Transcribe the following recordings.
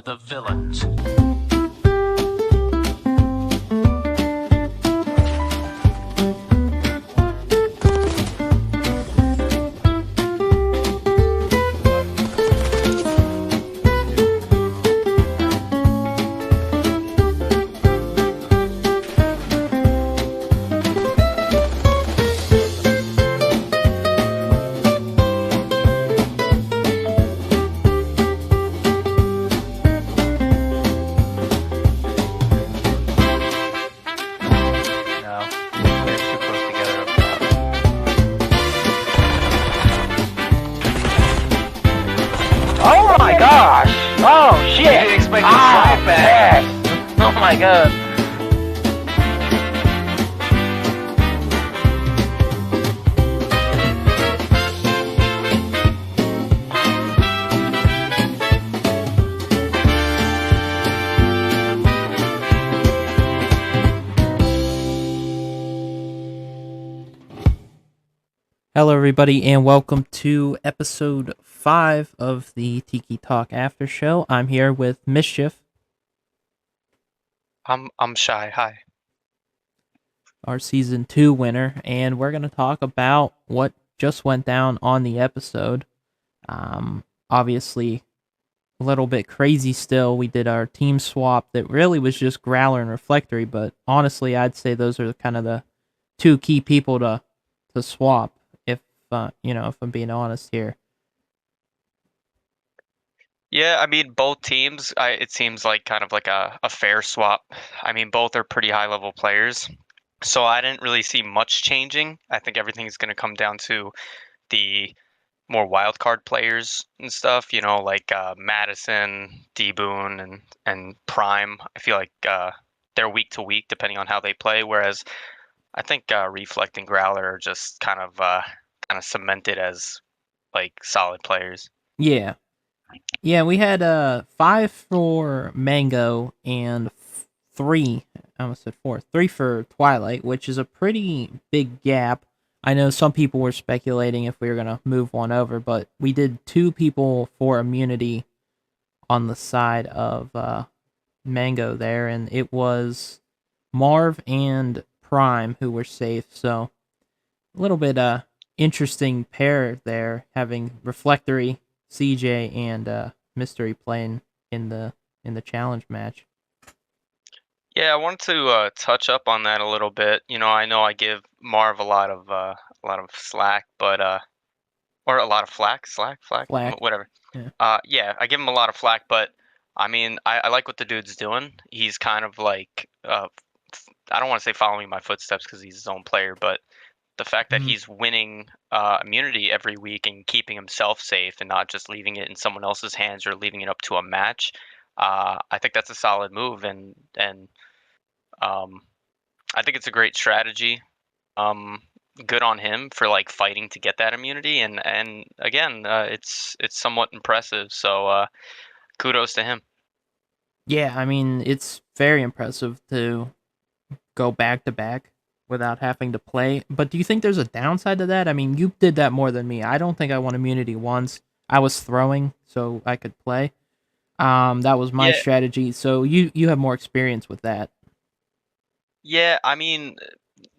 the villains. No, they're too close together up top. Oh my gosh! Oh You shit! didn't expect to slide back. yes. Oh my god! Hello, everybody, and welcome to episode 5 of the Tiki Talk After Show. I'm here with Mischief, I'm shy. Hi. our season 2 winner, and we're going to talk about what just went down on the episode. Obviously, a little bit crazy still. We did our team swap that really was just Growler and Reflectory, but honestly, I'd say those are kind of the two key people to swap. If I'm being honest here. Yeah, I mean, both teams, it seems like kind of like a fair swap. I mean, both are pretty high level players. So I didn't really see much changing. I think everything's going to come down to the more wild card players and stuff, like Madison, D Boone, and Prime. I feel like they're week to week depending on how they play. Whereas I think Reflect and Growler are just kind of cemented as like solid players. Yeah. Yeah, we had 5 for Mango and 3, I almost said 4, 3 for Twilight, which is a pretty big gap. I know some people were speculating if we were going to move one over, but we did 2 people for Immunity on the side of Mango there, and it was Marv and Prime who were safe, so a little bit interesting pair there, having Reflectory, CJ, and Mystery playing in the challenge match. Yeah, I wanted to touch up on that a little bit. I know I give Marv a lot of slack, but or a lot of flack, flack, Flack. whatever. Yeah. Yeah, I give him a lot of flack, but I mean, I like what the dude's doing. He's kind of like I don't want to say following my footsteps because he's his own player, but the fact that Mhm. he's winning immunity every week and keeping himself safe and not just leaving it in someone else's hands or leaving it up to a match, I think that's a solid move, and I think it's a great strategy. Um, Good on him for like fighting to get that immunity, and again, it's somewhat impressive. So kudos to him. Yeah, I mean, it's very impressive to go back to back without having to play. But do you think there's a downside to that? I mean, you did that more than me. I don't think I won immunity once. I was throwing so I could play. That was my Yeah, strategy. So you have more experience with that. yeah. I mean,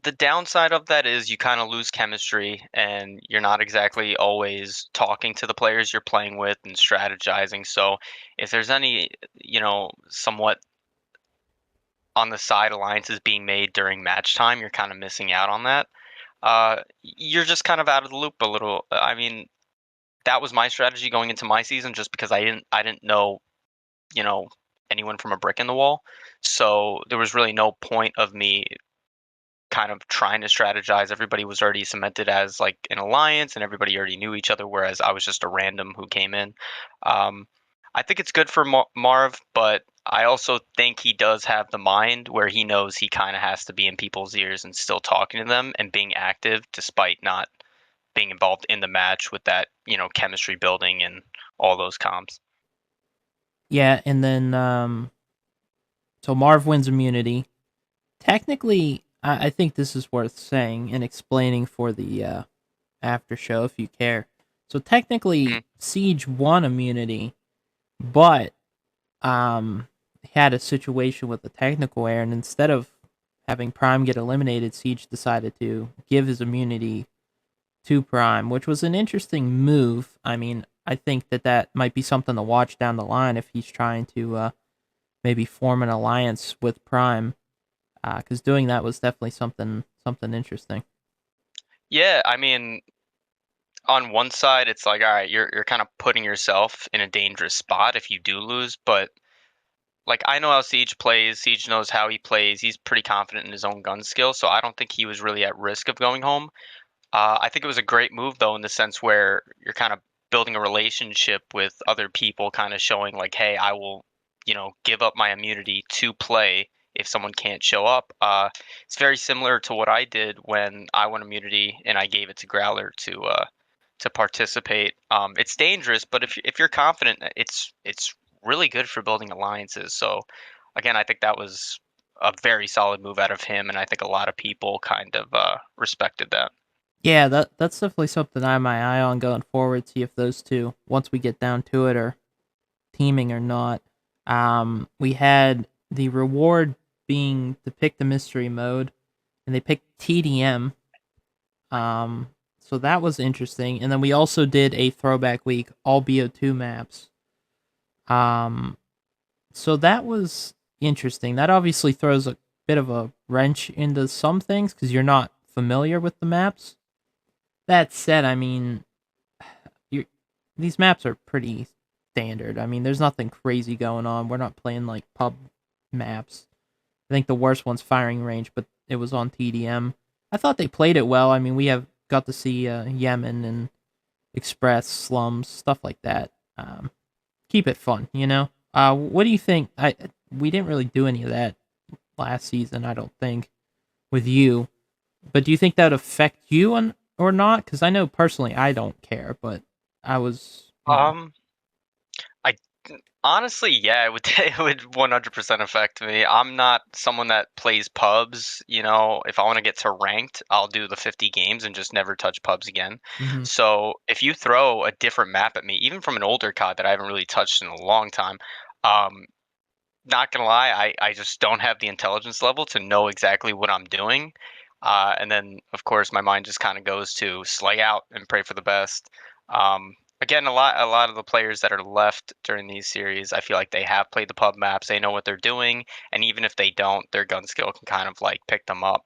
the downside of that is you kind of lose chemistry, and you're not exactly always talking to the players you're playing with and strategizing. So if there's any, somewhat on the side alliances being made during match time, you're kind of missing out on that. You're just kind of out of the loop a little. I mean, that was my strategy going into my season, just because I didn't know, you know, anyone from a brick in the wall. So there was really no point of me kind of trying to strategize. Everybody was already cemented as like an alliance, and everybody already knew each other. Whereas I was just a random who came in. Um, I think it's good for Marv, but I also think he does have the mind where he knows he kind of has to be in people's ears and still talking to them and being active despite not being involved in the match with that, chemistry building and all those comms. Yeah, and then so Marv wins immunity. Technically, I think this is worth saying and explaining for the after show if you care. So technically, Mhm. Siege won immunity, but um, had a situation with a technical error, and instead of having Prime get eliminated, Siege decided to give his immunity to Prime, which was an interesting move. I mean, I think that that might be something to watch down the line if he's trying to maybe form an alliance with Prime, because doing that was definitely something interesting. Yeah, I mean, on one side, it's like, all right, you're kind of putting yourself in a dangerous spot if you do lose, but like I know how Siege plays. Siege knows how he plays. He's pretty confident in his own gun skill, so I don't think he was really at risk of going home. I think it was a great move though, in the sense where you're kind of building a relationship with other people, kind of showing like, hey, I will, give up my immunity to play if someone can't show up. It's very similar to what I did when I won immunity and I gave it to Growler to participate. It's dangerous, but if you're confident, it's really good for building alliances. So again, I think that was a very solid move out of him, and I think a lot of people kind of respected that. Yeah, that's definitely something I have my eye on going forward. See if those two, once we get down to it, are teaming or not. We had the reward being to pick the mystery mode, and they picked TDM. Um, so that was interesting. And then we also did a throwback week, all BO2 maps. Um, so that was interesting. That obviously throws a bit of a wrench into some things because you're not familiar with the maps. That said, I mean, you these maps are pretty standard. I mean, there's nothing crazy going on. We're not playing like pub maps. I think the worst one's firing range, but it was on TDM. I thought they played it well. I mean, we have got to see Yemen and Express slums, stuff like that. Keep it fun, you know. What do you think? We didn't really do any of that last season, I don't think, with you. But do you think that would affect you or not? Because I know personally I don't care, but I was, Um, I honestly, yeah, it would it would 100% affect me. I'm not someone that plays pubs, if I want to get to ranked, I'll do the 50 games and just never touch pubs again. mhm. So, if you throw a different map at me, even from an older COD that I haven't really touched in a long time, um, not gonna lie, I just don't have the intelligence level to know exactly what I'm doing. And then, of course, my mind just kind of goes to slay out and pray for the best. Again, a lot of the players that are left during these series, I feel like they have played the pub maps. They know what they're doing, and even if they don't, their gun skill can kind of like pick them up.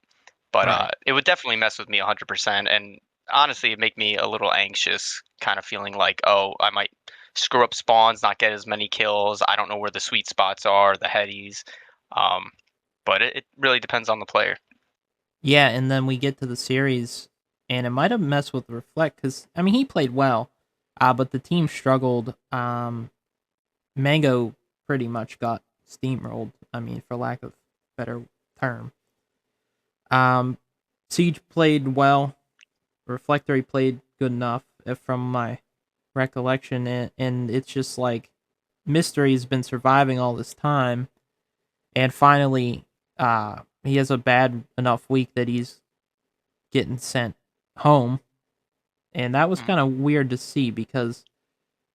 But Right. it would definitely mess with me 100%, and honestly, it'd make me a little anxious, kind of feeling like, oh, I might screw up spawns, not get as many kills. I don't know where the sweet spots are, the headies. Um, but it really depends on the player. Yeah, and then we get to the series, and it might have messed with Reflect because I mean he played well, but the team struggled. Mango pretty much got steamrolled. I mean, for lack of better term. Um, Siege played well. Reflectory played good enough, from my recollection, and it's just like Mystery's been surviving all this time, and finally, he has a bad enough week that he's getting sent home, and that was Mm. kind of weird to see because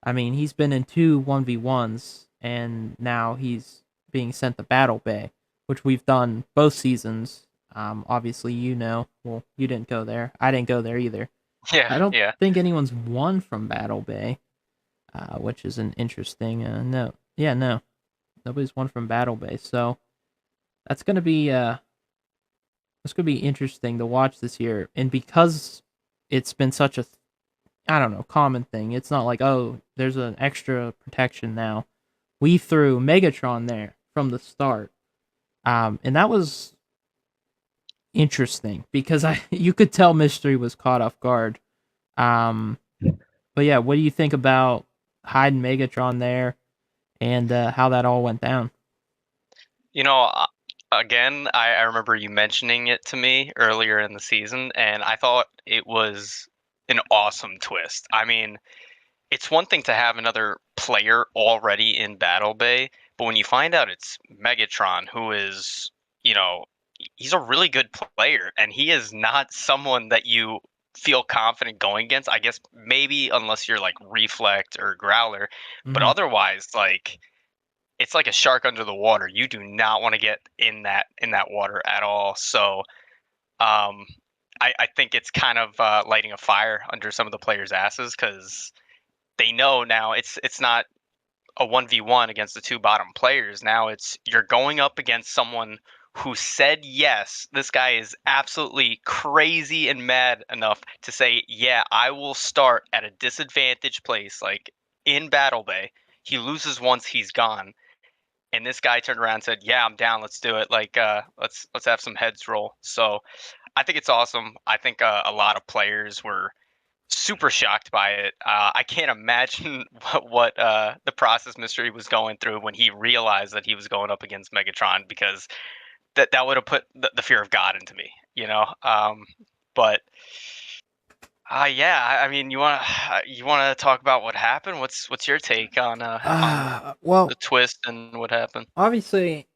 I mean he's been in two 1v1s, and now he's being sent to Battle Bay, which we've done both seasons. Obviously, well, you didn't go there. I didn't go there either. Yeah, I don't yeah. think anyone's won from Battle Bay, which is an interesting note. Yeah, no, nobody's won from Battle Bay, so that's gonna be interesting to watch this year. And because it's been such a I don't know common thing, it's not like oh there's an extra protection now. We threw Megatron there from the start, and that was interesting because I you could tell Mystery was caught off guard. Um, but yeah, what do you think about hiding Megatron there and how that all went down? You know, uh, Again, I remember you mentioning it to me earlier in the season, and I thought it was an awesome twist. I mean, it's one thing to have another player already in Battle Bay, but when you find out it's Megatron, who is, you know, he's a really good player, and he is not someone that you feel confident going against. I guess maybe unless you're like Reflect or Growler, but Hmm. otherwise, like it's like a shark under the water. You do not want to get in that water at all. So um, I think it's kind of lighting a fire under some of the players' asses because they know now it's not a 1v1 against the two bottom players. Now it's you're going up against someone who said yes. This guy is absolutely crazy and mad enough to say, "Yeah, I will start at a disadvantaged place like in Battle Bay." He loses once, he's gone. And this guy turned around and said, "Yeah, I'm down. Let's do it. Like let's have some heads roll." So, I think it's awesome. I think a lot of players were super shocked by it. I can't imagine what the process mystery was going through when he realized that he was going up against Megatron because that would have put the fear of God into me, you know. But yeah, I mean, you want to talk about what happened? What's your take on Well, the twist and what happened? obviously,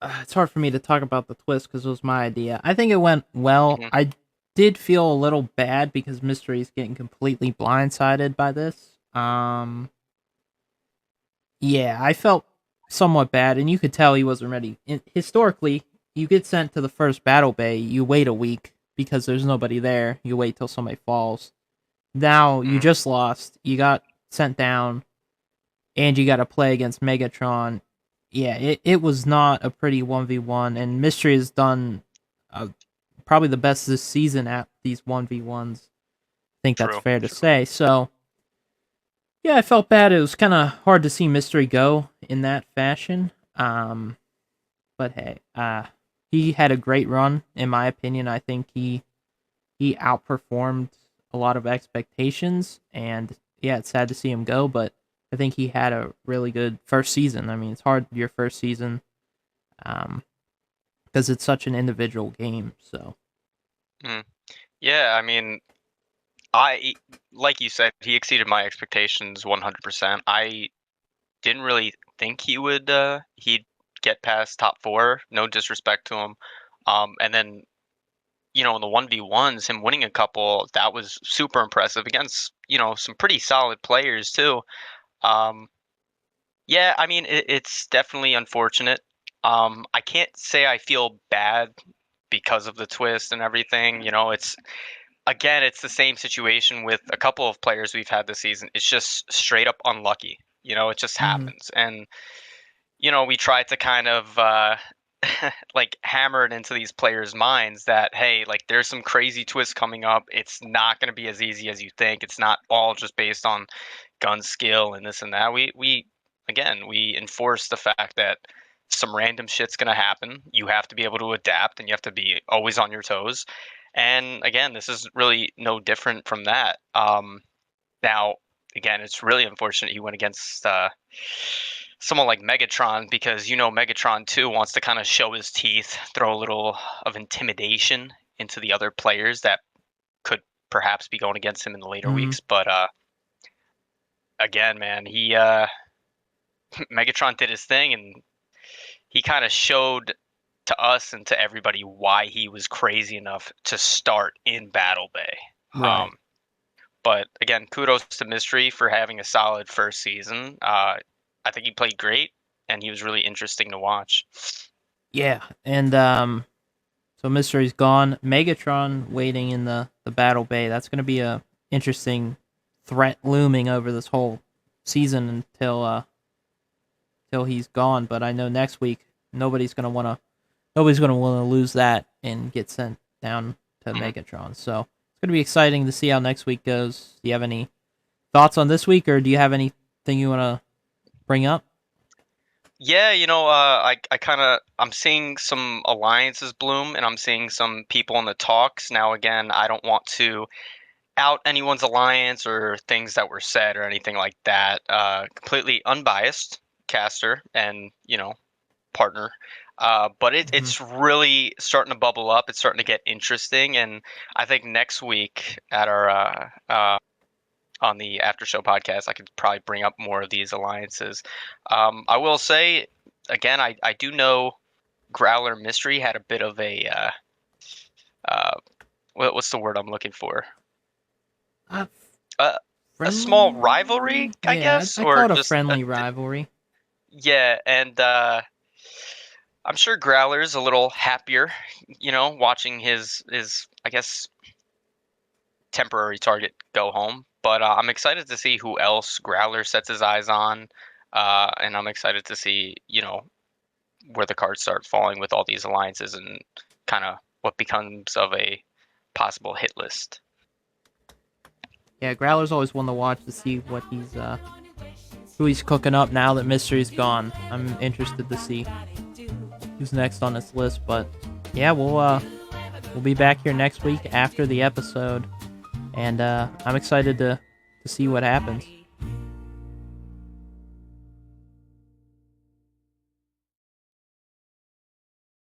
it's hard for me to talk about the twist because it was my idea. I think it went well. Hmm. I did feel a little bad because Mystery's getting completely blindsided by this. Yeah, I felt somewhat bad, and you could tell he wasn't ready. Historically, you get sent to the first battle bay, you wait a week because there's nobody there. You wait till somebody falls. Now you Hmm. just lost. You got sent down, and you got to play against Megatron. Yeah, it was not a pretty 1v1, and Mystery has done uh, probably the best this season at these 1v1s. I think that's True. fair to True. say. So, yeah, I felt bad. It was kind of hard to see Mystery go in that fashion. But hey, he had a great run, in my opinion. I think he outperformed a lot of expectations, and yeah, it's sad to see him go, but I think he had a really good first season. I mean, it's hard your first season, um, because it's such an individual game. So, Mm. Yeah, I mean, I like you said, he exceeded my expectations 100%. I didn't really think he'd get past top four. No disrespect to him. And then in the 1v1s, him winning a couple, that was super impressive against some pretty solid players too. Um, yeah, I mean it's definitely unfortunate. I can't say I feel bad because of the twist and everything. It's again, it's the same situation with a couple of players we've had this season. It's just straight up unlucky. It just mhm, happens. And, we try to kind of like hammer it into these players' minds that, hey, like there's some crazy twist coming up. It's not going to be as easy as you think. It's not all just based on gun skill and this and that. We enforce the fact that some random shit's going to happen. You have to be able to adapt and you have to be always on your toes. And again, this is really no different from that. Now, again, it's really unfortunate he went against someone like Megatron because Megatron too wants to kind of show his teeth, throw a little of intimidation into the other players that could perhaps be going against him in the later mhm, weeks. But again, man, he Megatron did his thing and he kind of showed to us and to everybody why he was crazy enough to start in Battle Bay. right. Um, But again, kudos to Mystery for having a solid first season. I think he played great, and he was really interesting to watch. Yeah, and so Mystery's gone. Megatron waiting in the battle bay. That's going to be a interesting threat looming over this whole season until he's gone. But I know next week nobody's gonna want to lose that and get sent down to Mhm. Megatron. So it's gonna be exciting to see how next week goes. Do you have any thoughts on this week, or do you have anything you want to bring up? Yeah, I'm seeing some alliances bloom, and I'm seeing some people in the talks. Now, again, I don't want to out anyone's alliance or things that were said or anything like that. Completely unbiased caster and partner. But Hmm. it's really starting to bubble up. It's starting to get interesting, and I think next week at our on the after show podcast, I could probably bring up more of these alliances. I will say again, I do know Growler Mystery had a bit of a uh, what's the word I'm looking for? Uh, Uh, a small rivalry, Friendly? I Yeah, guess, I or call it a just friendly rivalry. Yeah, and I'm sure Growler's a little happier, watching his I guess temporary target go home. But I'm excited to see who else Growler sets his eyes on, and I'm excited to see where the cards start falling with all these alliances and kind of what becomes of a possible hit list. Yeah, Growler's always one to watch to see what who he's cooking up now that Mystery's gone. I'm interested to see who's next on this list. But yeah, we'll be back here next week after the episode, and I'm excited to see what happens.